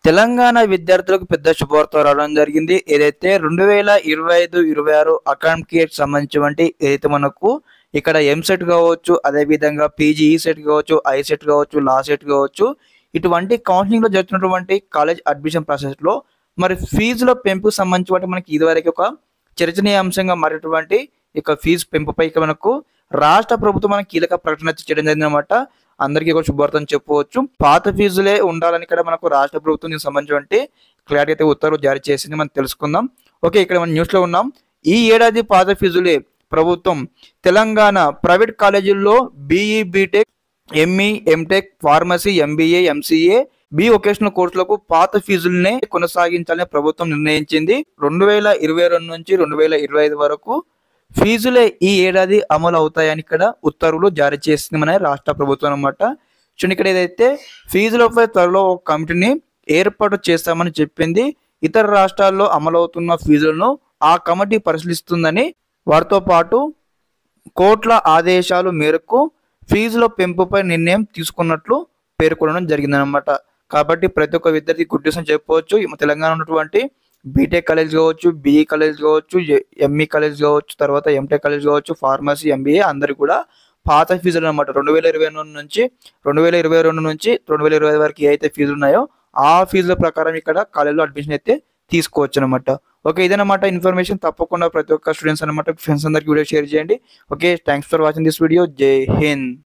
తెలంగాణ విద్యార్థులకు పెద్ద శుభవార్త రావడం జరిగింది. ఏదైతే 2025-26 అకాడమిక్ ఇయర్‌కి సంబంధించినటువంటి ఏదైతే మనకు ఇక్కడ ఎంసెట్ కావచ్చు, అదేవిధంగా పీజీ ఈసెట్ కావచ్చు, ఐసెట్ కావచ్చు, లాసెట్ కావచ్చు, ఇటువంటి కౌన్సెలింగ్‌లో జరుగుతున్నటువంటి కాలేజ్ అడ్మిషన్ ప్రాసెస్‌లో మరి ఫీజుల పెంపుకు సంబంధించి మనకి ఇదివరకు ఒక చర్చనీయాంశంగా మారినటువంటి ఇక ఫీజు పెంపుపై ఇక మనకు రాష్ట్ర ప్రభుత్వం మనకి కీలక ప్రకటన చేయడం జరిగిందన్నమాట. అందరికీ ఒక శుభవార్త అని చెప్పుకోవచ్చు. పాత ఫీజులే ఉండాలని ఇక్కడ మనకు రాష్ట్ర ప్రభుత్వం దీనికి సంబంధించినటువంటి క్లారిటీ అయితే ఉత్తర్వులు జారీ చేసింది. మనం తెలుసుకుందాం. ఓకే, ఇక్కడ మనం న్యూస్లో ఉన్నాం. ఈ ఏడాది పాత ఫీజులే ప్రభుత్వం తెలంగాణ ప్రైవేట్ కాలేజీల్లో BE, BTech, ME, MTech, pharmacy, MBA, MCA, B vocational కోర్సులకు పాత ఫీజులనే కొనసాగించాలని ప్రభుత్వం నిర్ణయించింది. 2022 నుంచి 2025 వరకు ఫీజులే ఈ ఏడాది అమలు అవుతాయని ఇక్కడ ఉత్తర్వులు జారీ చేసింది మన రాష్ట్ర ప్రభుత్వం అన్నమాట. చూడండి, ఇక్కడ ఏదైతే ఫీజులపై త్వరలో ఒక కమిటీని ఏర్పాటు చేస్తామని చెప్పింది. ఇతర రాష్ట్రాల్లో అమలవుతున్న ఫీజులను ఆ కమిటీ పరిశీలిస్తుందని, వారితో పాటు కోర్టుల ఆదేశాల మేరకు ఫీజుల పెంపుపై నిర్ణయం తీసుకున్నట్లు పేర్కొనడం జరిగిందనమాట. కాబట్టి ప్రతి ఒక్క విద్యార్థి గుడ్ న్యూస్ అని చెప్పుకోవచ్చు. తెలంగాణ ఉన్నటువంటి బీటెక్ కాలేజ్ కావచ్చు, బీఈ కాలేజ్ కావచ్చు, ఎంఈ కాలేజ్ కావచ్చు, తర్వాత ఎంటెక్ కాలేజ్ కావచ్చు, ఫార్మసీ, ఎంబీఏ అందరు కూడా పాత ఫీజులు అనమాట 2022 నుంచి 2025 వరకు ఏ అయితే ఫీజులు ఉన్నాయో ఆ ఫీజుల ప్రకారం ఇక్కడ కాలేజ్లో అడ్మిషన్ అయితే తీసుకోవచ్చు అనమాట. ఓకే, ఇదనమాట ఇన్ఫర్మేషన్. తప్పకుండా ప్రతి ఒక్క స్టూడెంట్స్ అనమాట ఫ్రెండ్స్ అందరికి వీడియో షేర్ చేయండి. Okay, thanks for watching this video. జై హింద్.